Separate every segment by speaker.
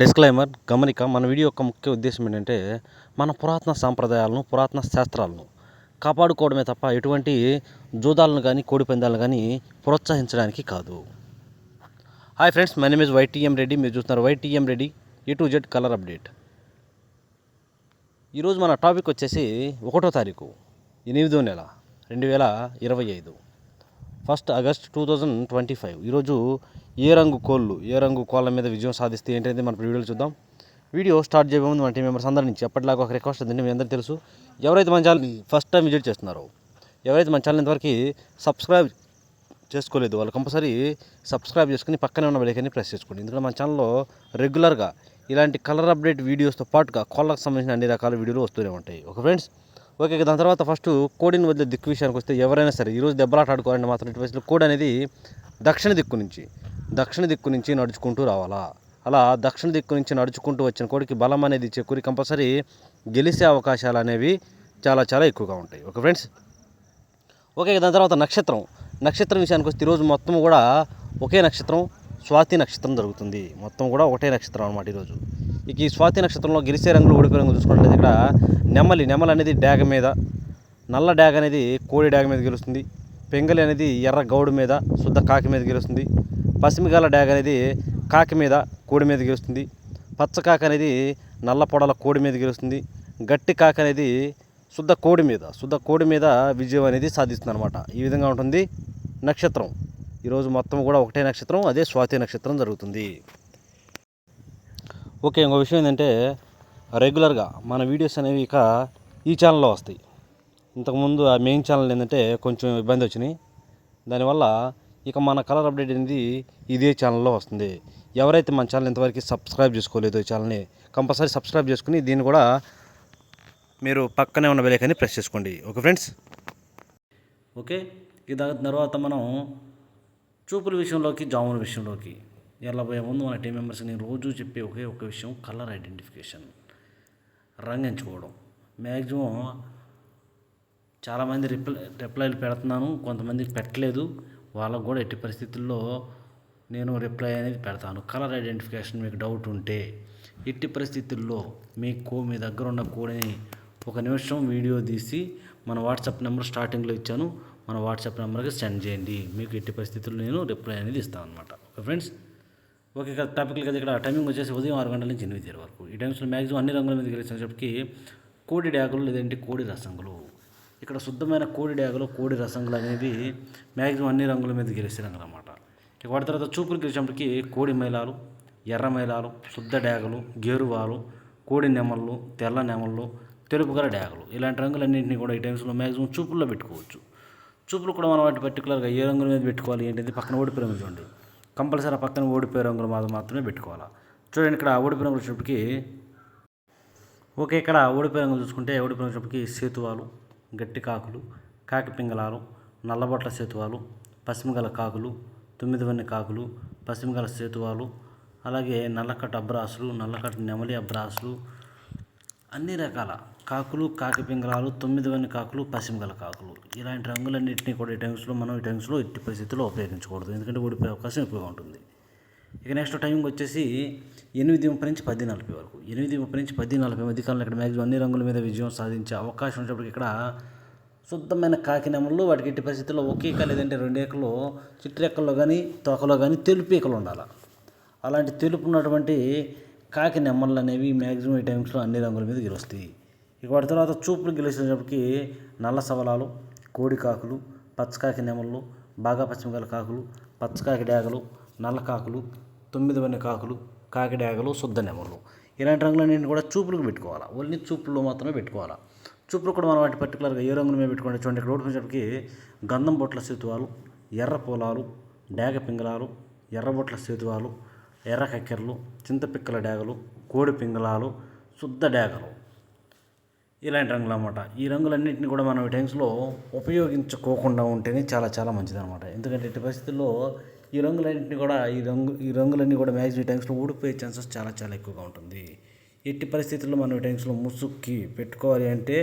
Speaker 1: Disclaimer గమనిక మన video యొక్క ముఖ్య ఉద్దేశం ఏంటంటే మన పురాతన సాంప్రదాయాలను పురాతన శాస్త్రాలను కాపాడుకోవడమే తప్ప ఎటువంటి జూదాలను కానీ కోడి పందాలను కానీ ప్రోత్సహించడానికి కాదు. Hi friends, my name is YTM Reddy. మీరు చూస్తున్నారు YTM Reddy A to Z colour update. ఈరోజు మన టాపిక్ వచ్చేసి 1వ తారీఖు 8వ నెల 2025 1 ఆగస్ట్ 2025. ఈరోజు ఏ రంగు కోళ్ళ మీద విజయం సాధిస్తే ఏంటనేది మన వీడియోలో చూద్దాం. వీడియో స్టార్ట్ చేయబోయే ముందు మన టీం మెంబర్స్ అందరి నుంచి ఎప్పటిలాగా ఒక రిక్వెస్ట్ ఉంది. మీ అందరికీ తెలుసు, ఎవరైతే మన ఛానల్ని ఫస్ట్ టైం విజిట్ చేస్తున్నారో, ఎవరైతే మన ఛానల్ ఇంతవరకు సబ్స్క్రైబ్ చేసుకోలేదు, వాళ్ళు కంపల్సరీ సబ్స్క్రైబ్ చేసుకుని పక్కనే ఉన్న బెల్ ఐకాన్ని ప్రెస్ చేసుకోండి. ఎందుకంటే మన ఛానల్లో రెగ్యులర్గా ఇలాంటి కలర్ అప్డేట్ వీడియోస్తో పాటుగా కోళ్ళకు సంబంధించిన అన్ని రకాల వీడియోలు వస్తూనే ఉంటాయి. Okay friends, okay. దాని తర్వాత ఫస్ట్ కోడిని వదిలే దిక్కు విషయానికి వస్తే, ఎవరైనా సరే ఈరోజు దెబ్బలాట ఆడుకోవాలంటే మాత్రం ఇటు వయసులో కోడి అనేది దక్షిణ దిక్కు నుంచి నడుచుకుంటూ రావాలా. అలా దక్షిణ దిక్కు నుంచి నడుచుకుంటూ వచ్చిన కోడికి బలం అనేది చేకూరి కంపల్సరీ గెలిచే అవకాశాలు అనేవి చాలా చాలా ఎక్కువగా ఉంటాయి. Okay friends, okay. దాని తర్వాత నక్షత్రం విషయానికి వస్తే ఈరోజు మొత్తం కూడా ఒకే నక్షత్రం, స్వాతి నక్షత్రం జరుగుతుంది. మొత్తం కూడా ఒకటే నక్షత్రం అనమాట ఈరోజు. ఇక ఈ స్వాతి నక్షత్రంలో గెలిచే రంగులు ఓడిపోయే రంగులు చూసుకున్నట్లయితే ఇక్కడ నెమలి అనేది డాగ మీద, నల్ల డాగ అనేది కోడి డాగ మీద గెలుస్తుంది. పెంగలి అనేది ఎర్ర గౌడు మీద, శుద్ధ కాకి మీద గెలుస్తుంది. పసిమిగాల డాగ అనేది కాకి మీద, కోడి మీద గెలుస్తుంది. పచ్చ కాకి అనేది నల్ల పొడల కోడి మీద గెలుస్తుంది. గట్టి కాకి అనేది శుద్ధ కోడి మీద విజయం అనేది సాధిస్తుంది అనమాట. ఈ విధంగా ఉంటుంది నక్షత్రం. ఈరోజు మొత్తం కూడా ఒకటే నక్షత్రం, అదే స్వాతి నక్షత్రం జరుగుతుంది. ఓకే, ఇంకో విషయం ఏంటంటే రెగ్యులర్గా మన వీడియోస్ అనేవి ఇక ఈ ఛానల్లో వస్తాయి. ఇంతకుముందు ఆ మెయిన్ ఛానల్ ఏంటంటే కొంచెం ఇబ్బంది వచ్చినాయి. దానివల్ల ఇక మన కలర్ అప్డేట్ అనేది ఇదే ఛానల్లో వస్తుంది. ఎవరైతే మన ఛానల్ ఇంతవరకు సబ్స్క్రైబ్ చేసుకోలేదో ఈ ఛానల్ని కంపల్సరీ సబ్స్క్రైబ్ చేసుకుని దీన్ని కూడా మీరు పక్కనే ఉన్న బెల్ ఐకాన్ని ప్రెస్ చేసుకోండి. Okay friends, okay. దాని తర్వాత మనం చూపుల విషయంలోకి, జాముల విషయంలోకి వెళ్ళబోయే ముందు మన టీం మెంబర్స్ నేను రోజు చెప్పే ఒక విషయం, కలర్ ఐడెంటిఫికేషన్, రంగు ఎంచుకోవడం. మ్యాక్సిమం చాలామంది రిప్లైలు పెడుతున్నాను, కొంతమందికి పెట్టలేదు. వాళ్ళకు కూడా ఎట్టి పరిస్థితుల్లో నేను రిప్లై అనేది పెడతాను. కలర్ ఐడెంటిఫికేషన్ మీకు డౌట్ ఉంటే ఎట్టి పరిస్థితుల్లో మీ దగ్గర ఉన్న కోడిని ఒక నిమిషం వీడియో తీసి మన వాట్సాప్ నెంబర్ స్టార్టింగ్లో ఇచ్చాను, మన వాట్సాప్ నెంబర్కి సెండ్ చేయండి. మీకు ఎట్టి పరిస్థితుల్లో నేను రిప్లై అనేది ఇస్తాను అనమాట. Okay friends, okay. టాపిక్లు కదా, ఇక్కడ టైమింగ్ వచ్చేసి ఉదయం 6 గంటల నుంచి 8 వరకు. ఈ టైమ్స్లో మ్యాక్సిమం అన్ని రంగుల మీద గెలిచినప్పటికీ కోడి డ్యాగులు లేదంటే కోడి రసంగులు, ఇక్కడ శుద్ధమైన కోడి డ్యాగులు, కోడి రసంగులు అనేవి మ్యాక్సిమం అన్ని రంగుల మీద గెలిచే రంగులు అనమాట. ఇక వాటి తర్వాత చూపులు గెలిచినప్పటికీ కోడి మైలాలు, ఎర్ర మైలాలు, శుద్ధ డ్యాగులు, గేరువాలు, కోడి నెమళ్ళు, తెల్ల నెమళ్ళు, తెలుపు గల డ్యాగులు, ఇలాంటి రంగులన్నింటినీ కూడా ఈ టైమ్స్లో మ్యాక్సిమం చూపుల్లో పెట్టుకోవచ్చు. చూపులు కూడా మనం వాటి పర్టికులర్గా ఏ రంగుల మీద పెట్టుకోవాలి ఏంటంటే పక్కన ఓడిపోయే రంగులు చూడండి, కంపల్సరీ పక్కన ఓడిపోయే రంగులు మాత్రమే పెట్టుకోవాలి. చూడండి, ఇక్కడ ఓడిపోయే రంగులు వచ్చినప్పటికీ, ఓకే, ఇక్కడ ఓడిపోయే రంగులు చూసుకుంటే ఓడిపోయే రంగులు వచ్చినప్పటికీ సేతువాలు, గట్టి కాకులు, కాకి పింగళాలు, నల్లబొట్ల సేతువాలు, పశ్చిమగల కాకులు, 9 వన్నె కాకులు, పశ్చిమగల సేతువాలు, అలాగే నల్లకట్ట అబ్రాసులు, నల్లకట్ట నెమలి అబ్రాసులు, అన్ని రకాల కాకులు, కాకి పింగళాలు, 9 వన్నె కాకులు, పశ్చిమగల కాకులు, ఇలాంటి రంగులన్నింటినీ కూడా ఈ టైమ్స్లో ఎట్టి పరిస్థితుల్లో ఉపయోగించకూడదు, ఎందుకంటే ఓడిపోయే అవకాశం ఎక్కువగా ఉంటుంది. ఇక నెక్స్ట్ టైమింగ్ వచ్చేసి 8:30 నుంచి 10:40 వరకు. 8:30 నుంచి 10:40 మధ్యకాలంలో ఇక్కడ మ్యాక్సిమం అన్ని రంగుల మీద విజయం సాధించే అవకాశం ఉన్నప్పటికీ ఇక్కడ శుద్ధమైన కాకి నెమళ్ళు, వాటికి ఎట్టి పరిస్థితుల్లో ఒక ఈక లేదంటే 2 ఈకలు, చిట్రెక్కల్లో కానీ తోకలో కానీ తెలుపు ఈకలు ఉండాలి. అలాంటి తెలుపు ఉన్నటువంటి కాకి నెమళ్ళు అనేవి మ్యాక్సిమం ఈ టైమ్స్లో అన్ని రంగుల మీద గెలుస్తాయి. ఇక వాటి తర్వాత చూపులు గెలిచినప్పటికీ నల్ల సవలాలు, కోడి కాకులు, పచ్చకాకి నెమళ్ళు, బాగా పశ్చిమగల కాకులు, పచ్చకాకి డ్యాగలు, నల్ల కాకులు, 9 వన్నె కాకులు, కాకి డ్యాగలు, శుద్ధ నెమళ్ళు, ఇలాంటి రంగులన్నింటినీ కూడా చూపులకు పెట్టుకోవాలి. ఓన్లీ చూపుల్లో మాత్రమే పెట్టుకోవాలి. చూపులు కూడా మనం వాటి పర్టికులర్గా ఏ రంగుల మీద పెట్టుకోండి. చూడండి, ఇక్కడ ఓడిపోయినప్పటికీ గంధం బొట్ల సేతువాలు, ఎర్ర పొలాలు, డ్యాగ పింగళాలు, ఎర్ర బొట్ల సేతువాలు, ఎర్ర కక్కెరలు, చింతపిక్కల డ్యాగలు, కోడి పింగళాలు, శుద్ధ డ్యాగలు, ఇలాంటి రంగులు అన్నమాట. ఈ రంగులన్నింటినీ కూడా మనం ఈ టైమ్స్లో ఉపయోగించుకోకుండా ఉంటేనే చాలా చాలా మంచిది అనమాట. ఎందుకంటే ఎట్టి పరిస్థితుల్లో ఈ రంగులన్నీ కూడా మ్యాక్సిమం ఈ టైమ్స్లో ఊడిపోయే ఛాన్సెస్ చాలా చాలా ఎక్కువగా ఉంటుంది. ఎట్టి పరిస్థితుల్లో మనం ఈ టైమ్స్లో ముసుక్కి పెట్టుకోవాలి అంటే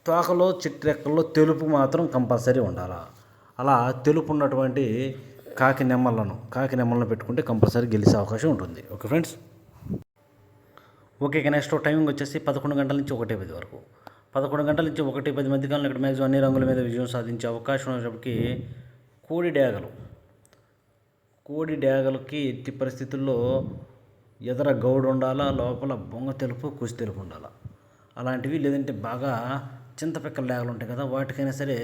Speaker 1: తోకలో, చిట్రెక్కల్లో తెలుపు మాత్రం కంపల్సరీ ఉండాలి. అలా తెలుపు ఉన్నటువంటి కాకి నెమళ్ళను పెట్టుకుంటే కంపల్సరీ గెలిచే అవకాశం ఉంటుంది. Okay friends. ఓకే. ఇక నెక్స్ట్ టైమింగ్ వచ్చేసి 11 గంటల నుంచి 1:10 వరకు. 11 గంటల నుంచి 1:10 మధ్య కాలంలో ఇక్కడ మ్యాక్సిమం అన్ని రంగుల మీద విజయం సాధించే అవకాశం ఉన్నప్పటికీ కోడి డేగలు కోడి డేగలకి ఎట్టి పరిస్థితుల్లో ఎదర గౌడు ఉండాలా, లోపల బొంగ తెలుపు కుసి తెలుపు ఉండాలా. అలాంటివి లేదంటే బాగా చింతపిక్కల డేగలు ఉంటాయి కదా, వాటికైనా సరే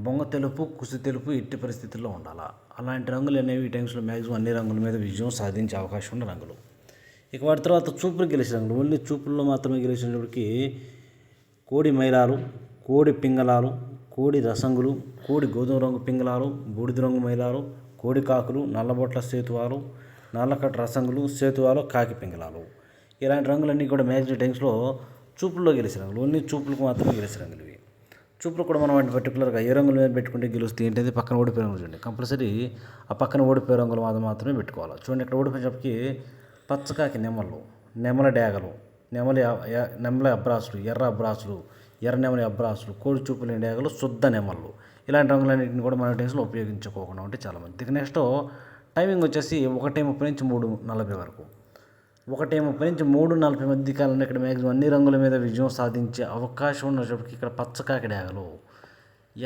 Speaker 1: బొంగ తెలుపు కుసి తెలుపు ఎట్టి పరిస్థితుల్లో ఉండాలా. అలాంటి రంగులు అనేవి ఈ టైమ్స్లో మ్యాక్సిమం అన్ని రంగుల మీద విజయం సాధించే అవకాశం ఉన్న రంగులు. ఇక వాటి తర్వాత చూపులు గెలిచిన రంగులు, ఓన్లీ చూపుల్లో మాత్రమే గెలిచినప్పటికీ కోడి మైలాలు, కోడి పింగళాలు, కోడి రసంగులు, కోడి గోధుమ రంగు పింగళాలు, బూడిద రంగు మైలాలు, కోడి కాకులు, నల్లబొట్ల సేతువాలు, నల్లకట్ట రసంగులు, సేతువాలు, కాకి పింగళాలు. ఇలాంటి రంగులన్నీ కూడా మ్యాక్సిమం టైమ్స్లో చూపుల్లో గెలిచిన రంగులు, ఓన్లీ చూపులకు మాత్రమే గెలిచిన రంగులు ఇవి. చూపులు కూడా మనం వాటిని పర్టికులర్గా ఏ రంగుల మీద పెట్టుకుంటే గెలుస్తాయి ఏంటంటే పక్కన ఓడిపోయే రంగులు చూడండి, కంపల్సరీ ఆ పక్కన ఓడిపోయే రంగులు మాత్రమే పెట్టుకోవాలి. చూడండి ఇక్కడ ఓడిపోయేటప్పటికి పచ్చకాకి నెమళ్ళు, నెమల డేగలు, నెమల అబ్రాసులు, ఎర్ర అబ్రాసులు, ఎర్ర నెమలి అబ్రాసులు, కోడి చూపులేని డేగలు, శుద్ధ నెమళ్ళు. ఇలాంటి రంగులన్నింటిని కూడా మన టైమ్స్లో ఉపయోగించుకోకుండా ఉంటే చాలా మంది. ఇక నెక్స్ట్ టైమింగ్ వచ్చేసి 1:30 నుంచి 3:40 వరకు. 1:30 నుంచి 3:40 మధ్య కాలంలో ఇక్కడ మ్యాక్సిమం అన్ని రంగుల మీద విజయం సాధించే అవకాశం ఉన్నప్పటికీ ఇక్కడ పచ్చకాకి డేగలు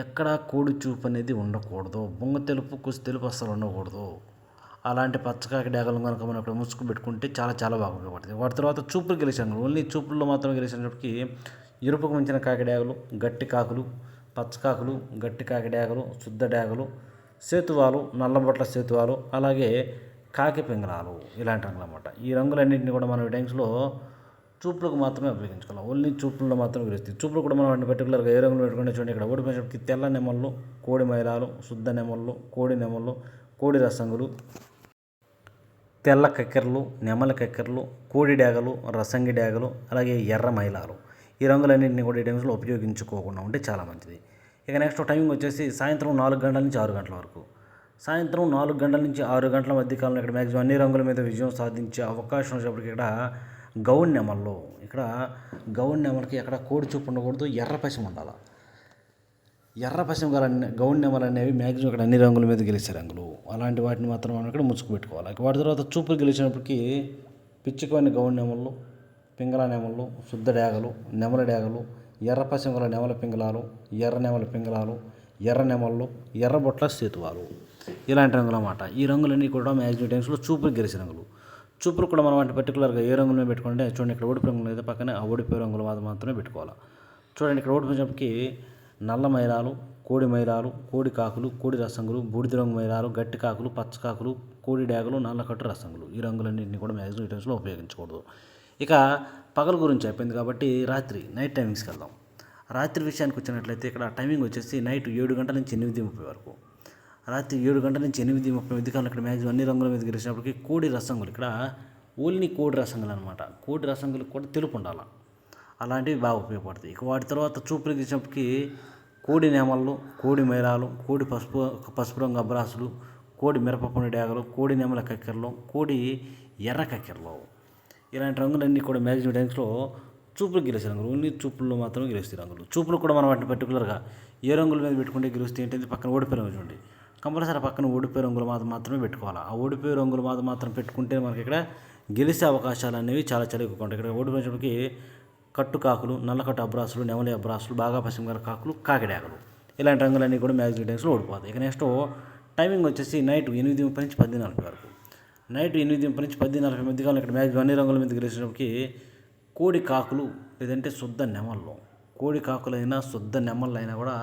Speaker 1: ఎక్కడా కోడి చూపు అనేది ఉండకూడదు, బొంగ తెలుపు కుసి తెలుపు అస్సలు ఉండకూడదు. అలాంటి పచ్చకాకి డేగలను కనుక మనం ఇక్కడ ముసుగు పెట్టుకుంటే చాలా చాలా బాగా ఉపయోగపడుతుంది. వాటి తర్వాత చూపులు గెలిచాను, ఓన్లీ చూపుల్లో మాత్రమే గెలిచినప్పటికీ ఎరుపుకు మించిన కాకి డేగలు, గట్టి కాకులు, పచ్చకాకులు, గట్టి కాకి డేగలు, శుద్ధ డేగలు, సేతువాలు, నల్లబొట్ల సేతువాలు, అలాగే కాకి పింగళాలు, ఇలాంటి రంగులు అన్నమాట. ఈ రంగులన్నింటినీ కూడా మనం ఈ టైమ్స్లో చూపులకు మాత్రమే ఉపయోగించుకోవాలి, ఓన్లీ చూపుల్లో మాత్రమే గెలుస్తాయి. చూపులు కూడా మనం వాటిని పర్టికులర్గా ఏ రంగులు పెట్టుకుంటే చూడండి, ఇక్కడ ఓడిపోయినప్పటికీ తెల్ల నెమళ్ళు, కోడి మైలాలు, శుద్ధ నెమళ్ళు, కోడి నెమళ్ళు, కోడి రసంగులు, తెల్ల కక్కెరలు, నెమలి కక్కెరలు, కోడి డేగలు, రసంగి డేగలు, అలాగే ఎర్ర మైలాలు. ఈ రంగులన్నింటినీ కూడా ఈ టైమ్స్లో ఉపయోగించుకోకుండా ఉంటే చాలా మంచిది. ఇక నెక్స్ట్ టైమింగ్ వచ్చేసి సాయంత్రం 4 గంటల నుంచి 6 గంటల వరకు. సాయంత్రం 4 గంటల నుంచి 6 గంటల మధ్య కాలంలో ఇక్కడ మ్యాక్సిమం అన్ని రంగుల మీద విజయం సాధించే అవకాశం వచ్చేప్పటికి ఇక్కడ గౌడ్ నెమళ్ళు, ఇక్కడ గౌడ్ నెమలకి ఎక్కడ కోడి చూపు ఉండకూడదు, ఎర్ర పశ్చిమ ఉండాలి. ఎర్ర పశ్చిమ గౌడ్ నెమలు అనేవి మ్యాక్సిమం ఇక్కడ అన్ని రంగుల మీద గెలిచే రంగులు. అలాంటి వాటిని మాత్రం మనం ఇక్కడ ముసుగు పెట్టుకోవాలి. వాటి తర్వాత చూపులు గెలిచినప్పటికీ పిచ్చుకొని గౌడ్ నెమళ్ళు, పింగళ నెమళ్ళు, శుద్ధ డేగలు, నెమల డేగలు, ఎర్ర పశ్చిమ నెమల పింగళాలు, ఎర్ర నెమల పింగళాలు, ఎర్ర నెమళ్ళు, ఎర్ర బొట్ల సేతువాలు, ఇలాంటి రంగులు అన్నమాట. ఈ రంగులన్నీ కూడా మ్యాక్సిమం టైమ్స్లో చూపులు గెలిచిన రంగులు. చూపులు కూడా మనం వాటిని పర్టికులర్గా ఏ రంగుల మీద పెట్టుకుంటే చూడండి, ఇక్కడ ఓడిపోయే రంగులు అయితే పక్కనే ఆ ఓడిపోయే రంగులు మాత్రమే పెట్టుకోవాలి. చూడండి ఇక్కడ ఓడిపోయినప్పటికీ నల్ల మైలాలు, కోడి మైలాలు, కోడి కాకులు, కోడి రసంగులు, బూడిద రంగు మైలాలు, గట్టి కాకులు, పచ్చకాకులు, కోడి డేగలు, నల్లకట్టు రసంగులు. ఈ రంగులన్నింటినీ కూడా మ్యాక్సిమం ఈ టైమ్స్లో ఉపయోగించకూడదు. ఇక పగల గురించి అయిపోయింది కాబట్టి నైట్ టైమింగ్స్కి వెళ్దాం. రాత్రి విషయానికి వచ్చినట్లయితే ఇక్కడ టైమింగ్ వచ్చేసి నైట్ 7 గంటల నుంచి 8:30 వరకు. రాత్రి 7 గంటల నుంచి 8:30 మధ్య కాలంలో ఇక్కడ మ్యాక్సిమం అన్ని రంగుల మీద గెలిచినప్పటికీ కోడి రసంగులు, ఇక్కడ ఓన్లీ కోడి రసంగులు అనమాట. కోడి రసంగులకు కూడా తెలుపు ఉండాలి, అలాంటివి బాగా ఉపయోగపడతాయి. ఇక వాటి తర్వాత చూపులు గెలిచినప్పటికీ కోడి నెమళ్ళు, కోడి మైలాలు, కోడి పసుపు రంగు అబ్రాసులు, కోడి మిరపపొని డేగలు, కోడి నెమల కక్కెరలు, కోడి ఎర్ర కక్కెరలు, ఇలాంటి రంగులన్నీ కూడా మ్యాక్సిమం టైమ్స్లో చూపులు గెలిచే రంగులు, ఓన్లీ చూపుల్లో మాత్రమే గెలుస్తాయి రంగులు. చూపులు కూడా మనం వాటిని పర్టికులర్గా ఏ రంగుల మీద పెట్టుకుంటే గెలుస్తాయి ఏంటంటే పక్కన ఓడిపోయే రంగులు చూడండి, కంపల్సరీ పక్కన ఓడిపోయే రంగులు మాత్రమే పెట్టుకోవాలి. ఆ ఓడిపోయే రంగులు మాత్రం పెట్టుకుంటే మనకి ఇక్కడ గెలిచే అవకాశాలు అనేవి చాలా చాలా ఎక్కువ ఉంటాయి. ఇక్కడ ఓడిపోయినప్పటికీ కట్టు కాకులు, నల్లకట్టు అబ్రాసులు, నెమలి అబ్రాసులు, బాగా పశ్చిమ కాకులు, కాకిడాకలు, ఇలాంటి రంగులన్నీ కూడా మ్యాక్సిమం టైమ్స్లో ఓడిపోతాయి. ఇక నెక్స్ట్ టైమింగ్ వచ్చేసి నైట్ 8:30 నుంచి 10:40 వరకు. నైట్ 8:30 నుంచి 10:40 మధ్య కాలంలో ఇక్కడ మ్యాక్సిమం అన్ని రంగుల మీద గెలిచినప్పటికీ కోడి కాకులు లేదంటే శుద్ధ నెమళ్ళు, కోడి కాకులైనా శుద్ధ నెమళ్ళు అయినా కూడా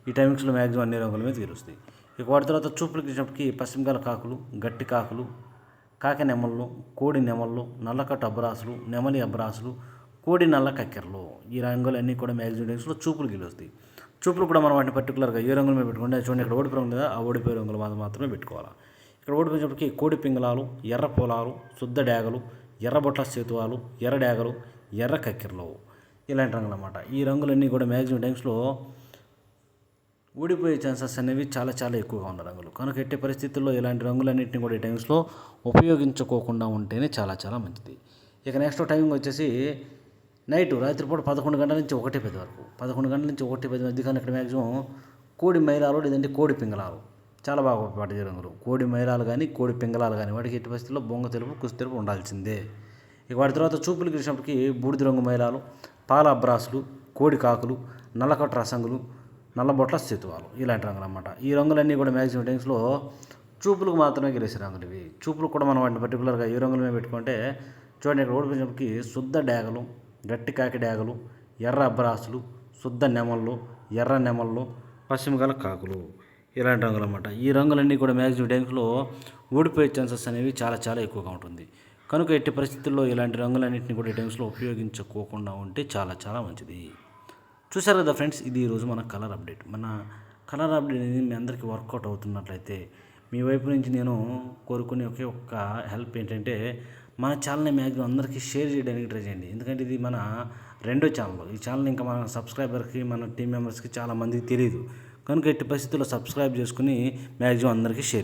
Speaker 1: ఈ టైమింగ్స్లో మ్యాక్సిమం అన్ని రంగుల మీద గెలుస్తాయి. ఇక వాటి తర్వాత చూపులు గెలిచినప్పటికీ పశ్చిమకాల కాకులు, గట్టి కాకులు, కాకి నెమళ్ళు, కోడి నెమళ్ళు, నల్లకట్టు అబ్రాసులు, నెమలి అబ్రాసులు, కోడి నల్ల కక్కెరలు, ఈ రంగులన్నీ కూడా మ్యాక్సిమం టైమ్స్లో చూపులు గెలుస్తాయి. చూపులు కూడా మనం వాటిని పర్టికులర్గా ఏ రంగుల మీద పెట్టుకుంటే చూడండి, ఇక్కడ ఓడిపోయి రంగు కదా, ఆ ఓడిపోయే రంగులు మాత్రమే పెట్టుకోవాలి. ఇక్కడ ఓడిపోయినప్పటికీ కోడి పింగళాలు, ఎర్ర పొలాలు, శుద్ధ డేగలు, ఎర్ర బొట్ల సేతువాలు, ఎర్ర డేగలు, ఎర్ర కక్కెరలు, ఇలాంటి రంగులు అన్నమాట. ఈ రంగులన్నీ కూడా మ్యాక్సిమం టైమ్స్లో ఓడిపోయే ఛాన్సెస్ అనేవి చాలా చాలా ఎక్కువగా ఉన్న రంగులు కనుక ఎట్టి పరిస్థితుల్లో ఇలాంటి రంగులన్నింటినీ కూడా ఈ టైమ్స్లో ఉపయోగించుకోకుండా ఉంటేనే చాలా చాలా మంచిది. ఇక నెక్స్ట్ టైమింగ్ వచ్చేసి రాత్రిపూట 11 గంటల నుంచి 1:10 వరకు. 11 గంటల నుంచి 1:10 మధ్య కానీ ఇక్కడ మ్యాక్సిమం కోడి మైలాలు లేదంటే కోడి పింగళాలు చాలా బాగా ఉపయోగపడే రంగులు. కోడి మైలాలు కానీ కోడి పింగళాలు కానీ వాటికి ఎట్టి పరిస్థితుల్లో బొంగ తెలుపు కుసి తెలుపు ఉండాల్సిందే. ఇక వాటి తర్వాత చూపులకు వచ్చినప్పటికీ బూడిద రంగు మైలాలు, పాల అబ్రాసులు, కోడి కాకులు, నల్లకట్ట రసంగులు, నల్లబొట్ల స్థితువాలు ఇలాంటి రంగులు అన్నమాట. ఈ రంగులన్నీ కూడా మ్యాక్సిమం టైమ్స్లో చూపులకు మాత్రమే గెలిచే రంగులు ఇవి. చూపులకు కూడా మనం వాటిని పర్టికులర్గా ఏ రంగుల మీద పెట్టుకుంటే చూడండి, ఇక్కడ ఓడిపోయినప్పటికీ శుద్ధ డేగలు, గట్టి కాకి డేగలు, ఎర్ర అబ్బరాసులు, శుద్ధ నెమళ్ళు, ఎర్ర నెమళ్ళు, పశ్చిమ గల కాకులు ఇలాంటి రంగులు అన్నమాట. ఈ రంగులన్నీ కూడా మ్యాక్సిమం టైమ్స్లో ఓడిపోయే ఛాన్సెస్ అనేవి చాలా చాలా ఎక్కువగా ఉంటుంది. కనుక ఎట్టి పరిస్థితుల్లో ఇలాంటి రంగులన్నింటినీ కూడా ఈ టైమ్స్లో ఉపయోగించుకోకుండా ఉంటే చాలా చాలా మంచిది. చూసారు కదా ఫ్రెండ్స్, ఇది ఈరోజు మన కలర్ అప్డేట్. మన కలర్ అప్డేట్ అనేది మీ అందరికీ వర్కౌట్ అవుతున్నట్లయితే మీ వైపు నుంచి నేను కోరుకునే ఒకే ఒక్క హెల్ప్ ఏంటంటే మన ఛానల్ని మ్యాక్సిమం అందరికీ షేర్ చేయడానికి ట్రై చేయండి. ఎందుకంటే ఇది మన రెండో ఛానల్. ఈ ఛానల్ ఇంకా మన సబ్స్క్రైబర్కి, మన టీం మెంబర్స్కి చాలా మందికి తెలియదు. కనుక ఎట్టి పరిస్థితుల్లో సబ్స్క్రైబ్ చేసుకుని మ్యాక్సిమం అందరికీ షేర్